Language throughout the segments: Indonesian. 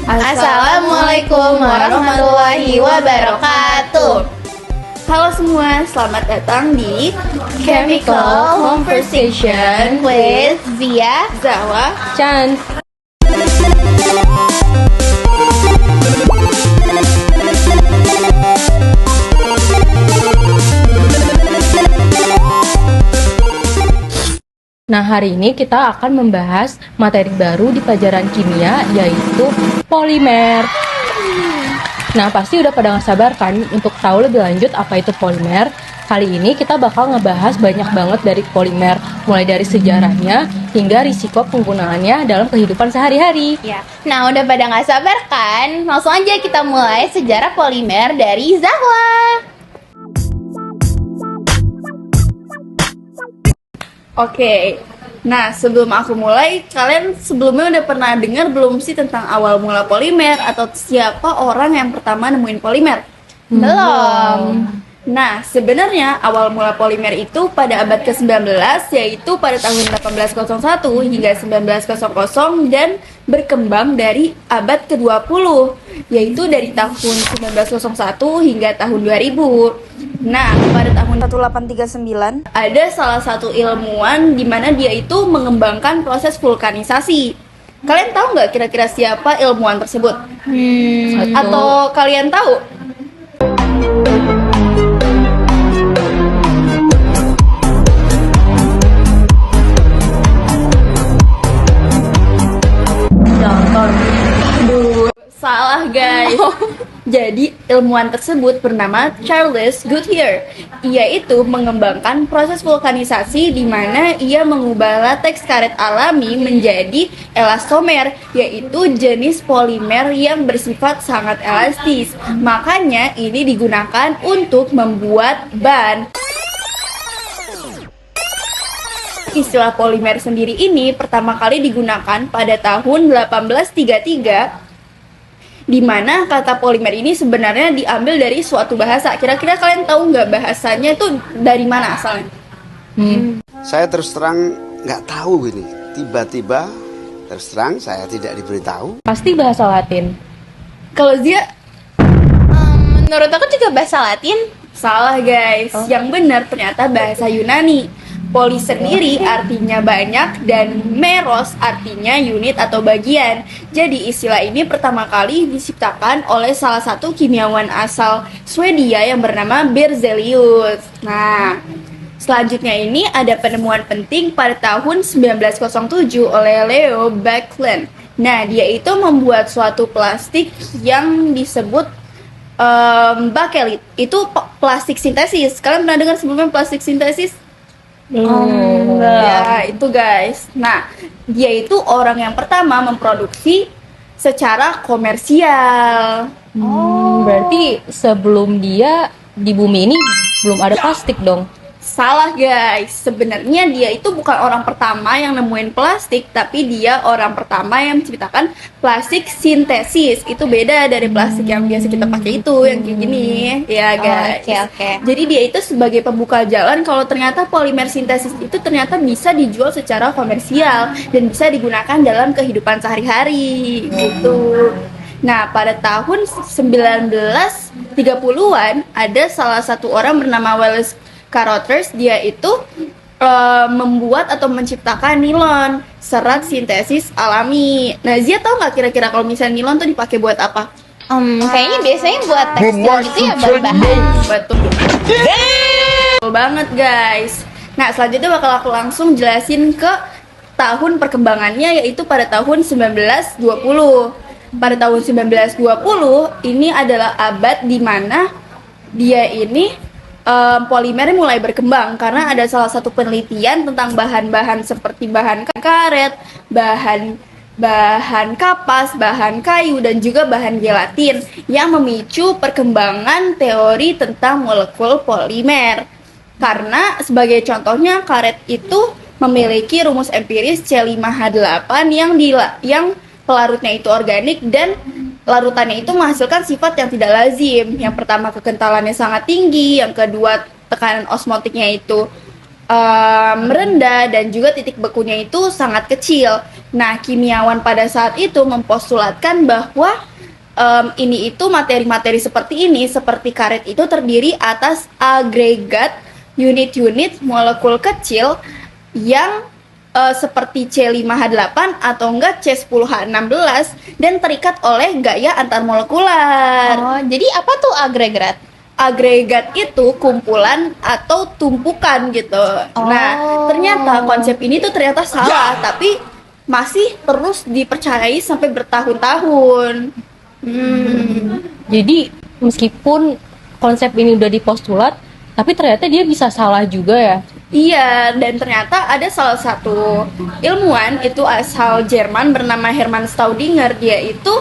Assalamualaikum warahmatullahi wabarakatuh. Halo semua, selamat datang di Chemical Conversation with Zia, Zawa. Chan. Nah, hari ini kita akan membahas materi baru di pelajaran kimia, yaitu polimer. Nah, pasti udah pada nggak sabar kan untuk tahu lebih lanjut apa itu polimer. Kali ini kita bakal ngebahas banyak banget dari polimer, mulai dari sejarahnya hingga risiko penggunaannya dalam kehidupan sehari-hari. Ya. Nah, udah pada nggak sabar kan? Langsung aja kita mulai sejarah polimer dari Zahwa. Oke, nah sebelum aku mulai, kalian sebelumnya udah pernah dengar belum sih tentang awal mula polimer atau siapa orang yang pertama nemuin polimer? Belum. Nah, sebenarnya awal mula polimer itu pada abad ke-19, yaitu pada tahun 1801 hingga 1900 dan berkembang dari abad ke-20, yaitu dari tahun 1901 hingga tahun 2000. Nah, pada tahun 1839 ada salah satu ilmuwan di mana dia itu mengembangkan proses vulkanisasi. Kalian tahu nggak kira-kira siapa ilmuwan tersebut? Atau kalian tahu? Salah guys. Jadi ilmuwan tersebut bernama Charles Goodyear. Ia itu mengembangkan proses vulkanisasi di mana ia mengubah lateks karet alami menjadi elastomer, yaitu jenis polimer yang bersifat sangat elastis. Makanya ini digunakan untuk membuat ban. Istilah polimer sendiri ini pertama kali digunakan pada tahun 1833, di mana kata polimer ini sebenarnya diambil dari suatu bahasa. Kira-kira kalian tahu nggak bahasanya itu dari mana asalnya? Saya terus terang nggak tahu ini. Tiba-tiba terus terang saya tidak diberitahu. Pasti bahasa Latin. Kalau Zia, Menurut aku juga bahasa Latin. salah guys. Yang benar ternyata bahasa Yunani. Poli sendiri artinya banyak dan meros artinya unit atau bagian. Jadi istilah ini pertama kali diciptakan oleh salah satu kimiawan asal Swedia yang bernama Berzelius. Nah, selanjutnya ini ada penemuan penting pada tahun 1907 oleh Leo Baekeland. Nah, dia itu membuat suatu plastik yang disebut bakelit. Itu plastik sintesis. Kalian pernah dengar sebelumnya plastik sintesis? Ya, itu guys. Nah, dia itu orang yang pertama memproduksi secara komersial. Berarti sebelum dia di bumi ini belum ada plastik dong. Salah guys, sebenarnya dia itu bukan orang pertama yang nemuin plastik, tapi dia orang pertama yang menciptakan plastik sintesis. Itu beda dari plastik yang biasa kita pakai itu, yang kayak gini ya guys. Oke. Jadi dia itu sebagai pembuka jalan kalau ternyata polimer sintesis itu ternyata bisa dijual secara komersial dan bisa digunakan dalam kehidupan sehari-hari gitu. Nah, pada tahun 1930-an ada salah satu orang bernama Wallace Carothers. Dia itu membuat atau menciptakan nilon, serat sintesis alami. Nah, Zia tahu nggak kira-kira kalau misalnya nilon tuh dipakai buat apa? Kayaknya biasanya buat tekstil gitu ya, berbahan. Betul. Betul banget guys. Nah, selanjutnya bakal aku langsung jelasin ke tahun perkembangannya, yaitu pada tahun 1920. Pada tahun 1920 ini adalah abad di mana dia ini polimer mulai berkembang karena ada salah satu penelitian tentang bahan-bahan seperti bahan karet, bahan kapas, bahan kayu, dan juga bahan gelatin yang memicu perkembangan teori tentang molekul polimer. Karena sebagai contohnya karet itu memiliki rumus empiris C5H8 yang pelarutnya itu organik dan larutannya itu menghasilkan sifat yang tidak lazim. Yang pertama kekentalannya sangat tinggi, yang kedua tekanan osmotiknya itu rendah, dan juga titik bekunya itu sangat kecil. Nah, kimiawan pada saat itu mempostulatkan bahwa ini itu materi-materi seperti ini, seperti karet itu terdiri atas agregat unit-unit molekul kecil yang seperti C5H8 atau enggak C10H16 dan terikat oleh gaya antarmolekular. Oh, jadi apa tuh agregat? Agregat itu kumpulan atau tumpukan gitu. Nah, ternyata konsep ini tuh ternyata salah, tapi masih terus dipercayai sampai bertahun-tahun. Jadi meskipun konsep ini udah dipostulat, tapi ternyata dia bisa salah juga ya. Iya, dan ternyata ada salah satu ilmuwan itu asal Jerman bernama Hermann Staudinger. Dia itu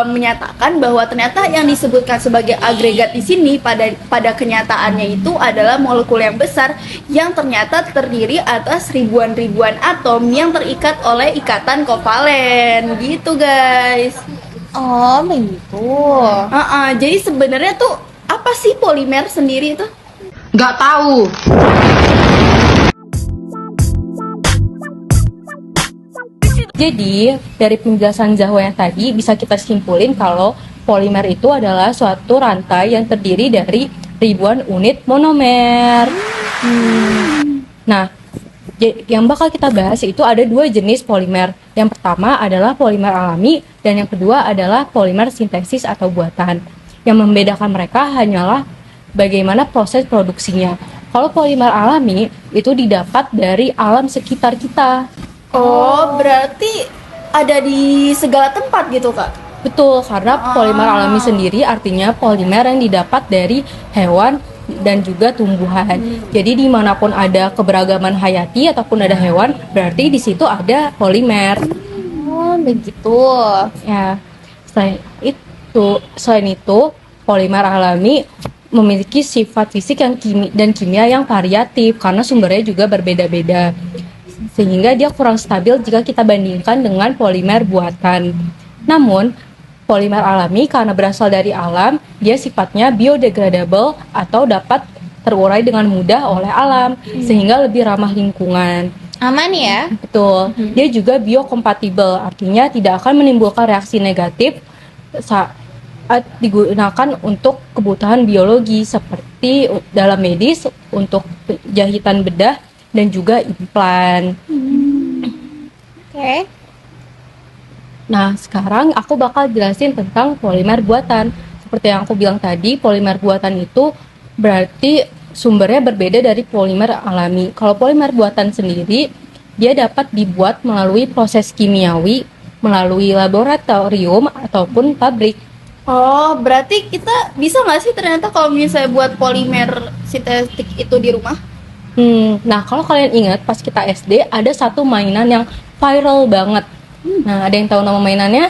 menyatakan bahwa ternyata yang disebutkan sebagai agregat di sini pada kenyataannya itu adalah molekul yang besar yang ternyata terdiri atas ribuan-ribuan atom yang terikat oleh ikatan kovalen. Gitu, guys. Oh, begitu. Jadi sebenarnya tuh apa sih polimer sendiri itu? Nggak tahu. Jadi, dari penjelasan Zahwa yang tadi bisa kita simpulin kalau polimer itu adalah suatu rantai yang terdiri dari ribuan unit monomer. Nah, yang bakal kita bahas itu ada dua jenis polimer. Yang pertama adalah polimer alami dan yang kedua adalah polimer sintesis atau buatan. Yang membedakan mereka hanyalah bagaimana proses produksinya. Kalau polimer alami itu didapat dari alam sekitar kita. Oh, berarti ada di segala tempat gitu, Kak? Betul, karena polimer alami sendiri artinya polimer yang didapat dari hewan dan juga tumbuhan. Jadi dimanapun ada keberagaman hayati ataupun ada hewan, berarti di situ ada polimer. Oh, begitu. Ya, selain itu polimer alami memiliki sifat fisik yang kimia yang variatif karena sumbernya juga berbeda-beda. Sehingga dia kurang stabil jika kita bandingkan dengan polimer buatan. Namun, polimer alami karena berasal dari alam, dia sifatnya biodegradable atau dapat terurai dengan mudah oleh alam, sehingga lebih ramah lingkungan. Aman ya? Betul. Dia juga biokompatibel, artinya tidak akan menimbulkan reaksi negatif saat digunakan untuk kebutuhan biologi seperti dalam medis, untuk jahitan bedah, dan juga implan. Oke. Nah, sekarang aku bakal jelasin tentang polimer buatan. Seperti yang aku bilang tadi, polimer buatan itu berarti sumbernya berbeda dari polimer alami. Kalau polimer buatan sendiri, dia dapat dibuat melalui proses kimiawi, melalui laboratorium ataupun pabrik. Oh, berarti kita bisa nggak sih ternyata kalau misalnya buat polimer sintetik itu di rumah? Nah, kalau kalian ingat pas kita SD ada satu mainan yang viral banget. Nah, ada yang tahu nama mainannya?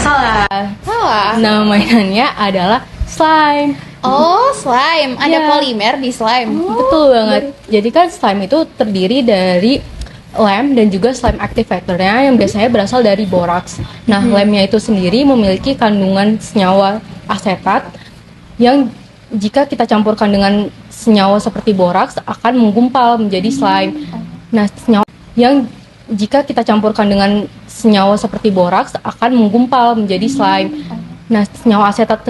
Salah. Nama mainannya adalah slime. Oh, slime. Ada Iya. polimer di slime. Betul banget. Jadi kan slime itu terdiri dari lem dan juga slime activatornya yang biasanya berasal dari boraks. Nah, lemnya itu sendiri memiliki kandungan senyawa asetat yang jika kita campurkan dengan senyawa seperti boraks akan menggumpal menjadi slime. Nah, senyawa yang jika kita campurkan dengan senyawa seperti boraks akan menggumpal menjadi slime. Nah, senyawa asetat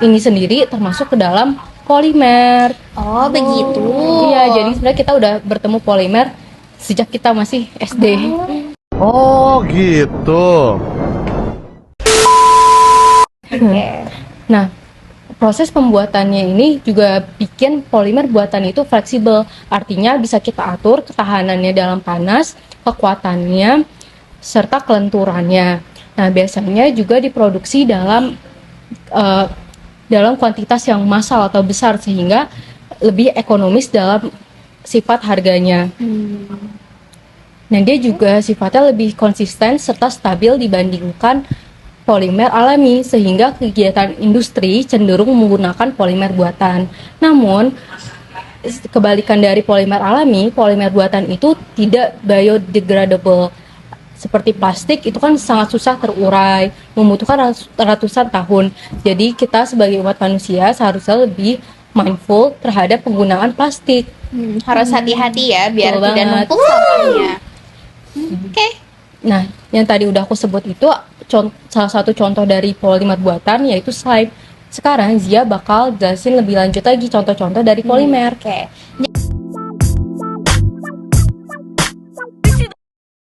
ini sendiri termasuk ke dalam polimer. Oh, begitu. Iya, jadi sebenarnya kita udah bertemu polimer sejak kita masih SD. Oh gitu. Nah, proses pembuatannya ini juga bikin polimer buatan itu fleksibel. Artinya bisa kita atur ketahanannya dalam panas, kekuatannya, serta kelenturannya. Nah, biasanya juga diproduksi dalam kuantitas yang massal atau besar sehingga lebih ekonomis dalam sifat harganya. Nah, dia juga sifatnya lebih konsisten serta stabil dibandingkan polimer alami sehingga kegiatan industri cenderung menggunakan polimer buatan. Namun, kebalikan dari polimer alami, polimer buatan itu tidak biodegradable seperti plastik itu kan sangat susah terurai, membutuhkan ratusan tahun. Jadi kita sebagai umat manusia seharusnya lebih mindful terhadap penggunaan plastik. Harus hati-hati ya biar Betul tidak banget. numpuk sampahnya. Oke. Nah, yang tadi udah aku sebut itu salah satu contoh dari polimer buatan yaitu slime. Sekarang Zia bakal jelasin lebih lanjut lagi contoh-contoh dari polimer. Oke.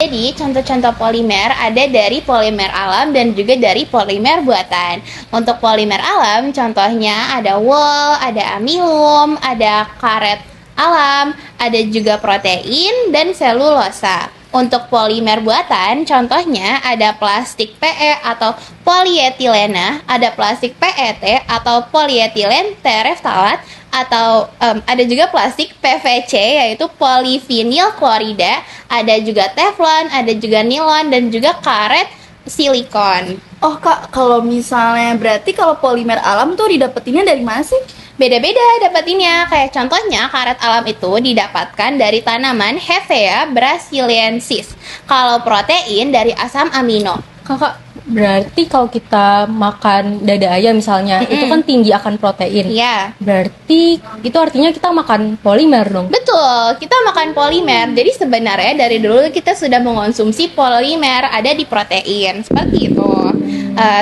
Jadi contoh-contoh polimer ada dari polimer alam dan juga dari polimer buatan. Untuk polimer alam contohnya ada wool, ada amilum, ada karet alam, ada juga protein dan selulosa. Untuk polimer buatan contohnya ada plastik PE atau polietilena, ada plastik PET atau polietilen tereftalat, atau ada juga plastik PVC yaitu polyvinyl klorida, ada juga teflon, ada juga nilon dan juga karet silikon. Oh Kak, kalau misalnya berarti kalau polimer alam tuh didapetinnya dari mana sih? Beda-beda dapatinnya. Kayak contohnya karet alam itu didapatkan dari tanaman Hevea brasiliensis. Kalau protein dari asam amino. Kakak, berarti kalau kita makan dada ayam misalnya, itu kan tinggi akan protein. Iya. Berarti itu artinya kita makan polimer dong. Betul, kita makan polimer. Jadi sebenarnya dari dulu kita sudah mengonsumsi polimer ada di protein. Seperti itu.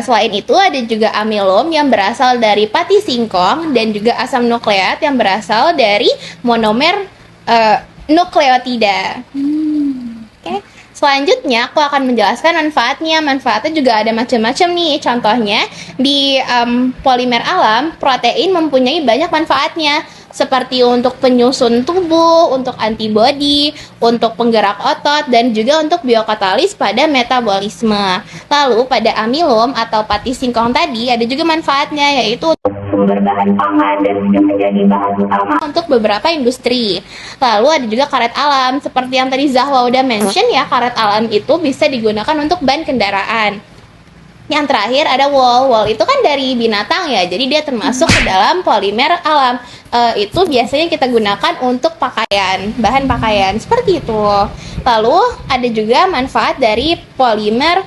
Selain itu ada juga amilum yang berasal dari pati singkong dan juga asam nukleat yang berasal dari monomer nukleotida. Oke. Selanjutnya aku akan menjelaskan manfaatnya. Manfaatnya juga ada macam-macam nih. Contohnya di polimer alam, protein mempunyai banyak manfaatnya. Seperti untuk penyusun tubuh, untuk antibodi, untuk penggerak otot, dan juga untuk biokatalis pada metabolisme. Lalu pada amilum atau pati singkong tadi ada juga manfaatnya, yaitu sumber bahan pangan dan juga menjadi bahan utama untuk beberapa industri. Lalu ada juga karet alam, seperti yang tadi Zahwa udah mention ya, karet alam itu bisa digunakan untuk ban kendaraan. Yang terakhir ada wool. Wool itu kan dari binatang ya, jadi dia termasuk ke dalam polimer alam. Itu biasanya kita gunakan untuk pakaian, bahan pakaian, seperti itu. Lalu ada juga manfaat dari polimer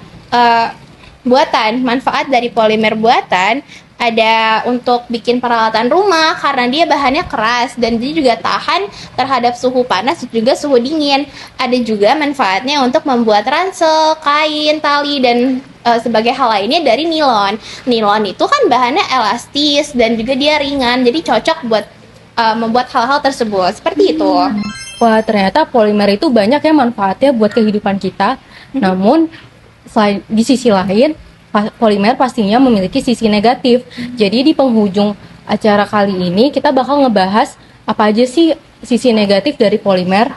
buatan. Manfaat dari polimer buatan ada untuk bikin peralatan rumah karena dia bahannya keras dan dia juga tahan terhadap suhu panas dan juga suhu dingin. Ada juga manfaatnya untuk membuat ransel, kain, tali, dan sebagai hal lainnya dari nilon. Nilon itu kan bahannya elastis dan juga dia ringan, jadi cocok buat membuat hal-hal tersebut. Seperti itu. Wah, ternyata polimer itu banyak ya manfaatnya buat kehidupan kita. Namun di sisi lain polimer pastinya memiliki sisi negatif. Jadi di penghujung acara kali ini kita bakal ngebahas apa aja sih sisi negatif dari polimer.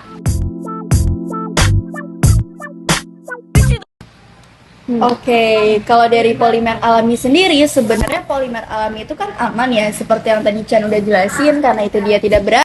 Oke, kalau dari polimer alami sendiri, sebenarnya polimer alami itu kan aman ya, seperti yang tadi Chan udah jelasin, karena itu dia tidak berat.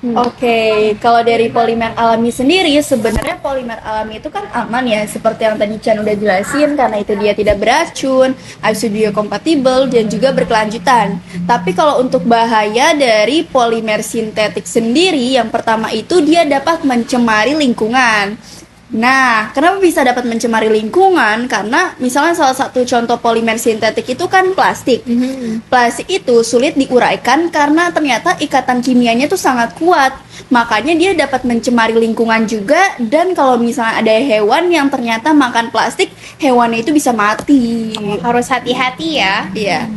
Oke, kalau dari polimer alami sendiri, sebenarnya polimer alami itu kan aman ya, seperti yang tadi Chan udah jelasin, karena itu dia tidak beracun, biokompatibel, dan juga berkelanjutan. Tapi kalau untuk bahaya dari polimer sintetik sendiri, yang pertama itu dia dapat mencemari lingkungan. Nah, kenapa bisa dapat mencemari lingkungan? Karena misalnya salah satu contoh polimer sintetik itu kan plastik. Plastik itu sulit diuraikan karena ternyata ikatan kimianya tuh sangat kuat. Makanya dia dapat mencemari lingkungan juga. Dan kalau misalnya ada hewan yang ternyata makan plastik, hewannya itu bisa mati. Harus hati-hati ya. Iya.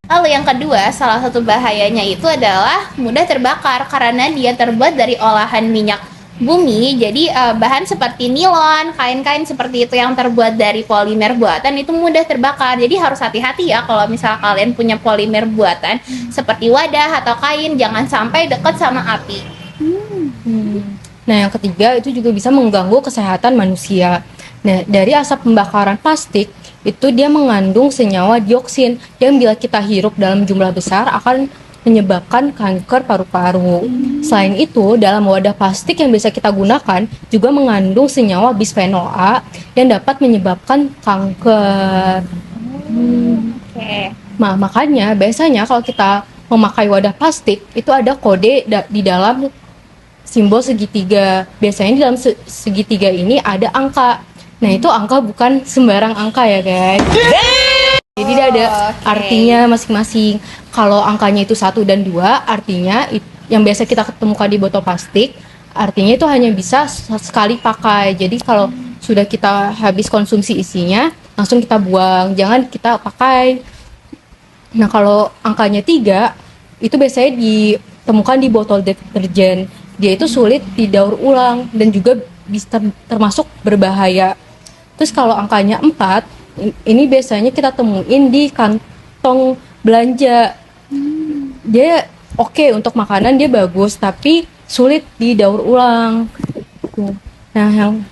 Lalu yang kedua, salah satu bahayanya itu adalah mudah terbakar karena dia terbuat dari olahan minyak bumi. Jadi bahan seperti nilon, kain-kain seperti itu yang terbuat dari polimer buatan itu mudah terbakar. Jadi harus hati-hati ya kalau misal kalian punya polimer buatan seperti wadah atau kain, jangan sampai dekat sama api. Nah, yang ketiga itu juga bisa mengganggu kesehatan manusia. Nah, dari asap pembakaran plastik itu dia mengandung senyawa dioksin yang bila kita hirup dalam jumlah besar akan menyebabkan kanker paru-paru. Selain itu, dalam wadah plastik yang bisa kita gunakan juga mengandung senyawa bisphenol A yang dapat menyebabkan kanker. Oke. Nah, makanya biasanya kalau kita memakai wadah plastik itu ada kode di dalam simbol segitiga. Biasanya di dalam segitiga ini ada angka. Nah, itu angka bukan sembarang angka ya, guys. Jadi dia ada artinya masing-masing. Kalau angkanya itu 1 dan 2, artinya yang biasa kita ketemukan di botol plastik, artinya itu hanya bisa sekali pakai. Jadi kalau sudah kita habis konsumsi isinya, langsung kita buang, jangan kita pakai. Nah, kalau angkanya 3, itu biasanya ditemukan di botol deterjen. Dia itu sulit didaur ulang dan juga bisa termasuk berbahaya. Terus kalau angkanya 4, ini biasanya kita temuin di kantong belanja. Dia oke untuk makanan, dia bagus, tapi sulit didaur ulang. Nah, yang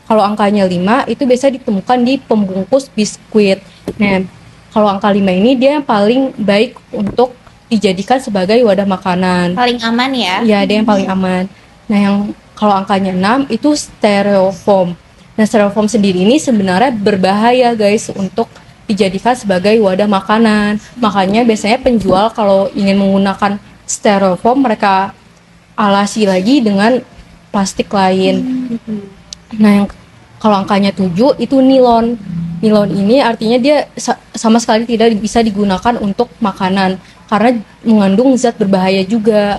kalau angkanya 5 itu biasa ditemukan di pembungkus biskuit. Nah, kalau angka 5 ini dia yang paling baik untuk dijadikan sebagai wadah makanan. Paling aman ya. Ya, dia yang paling aman. Nah, yang kalau angkanya 6 itu styrofoam. Nah, styrofoam sendiri ini sebenarnya berbahaya, guys, untuk dijadikan sebagai wadah makanan. Makanya biasanya penjual kalau ingin menggunakan styrofoam, mereka alasi lagi dengan plastik lain. Nah, yang kalau angkanya 7 itu nilon. Nilon ini artinya dia sama sekali tidak bisa digunakan untuk makanan karena mengandung zat berbahaya juga.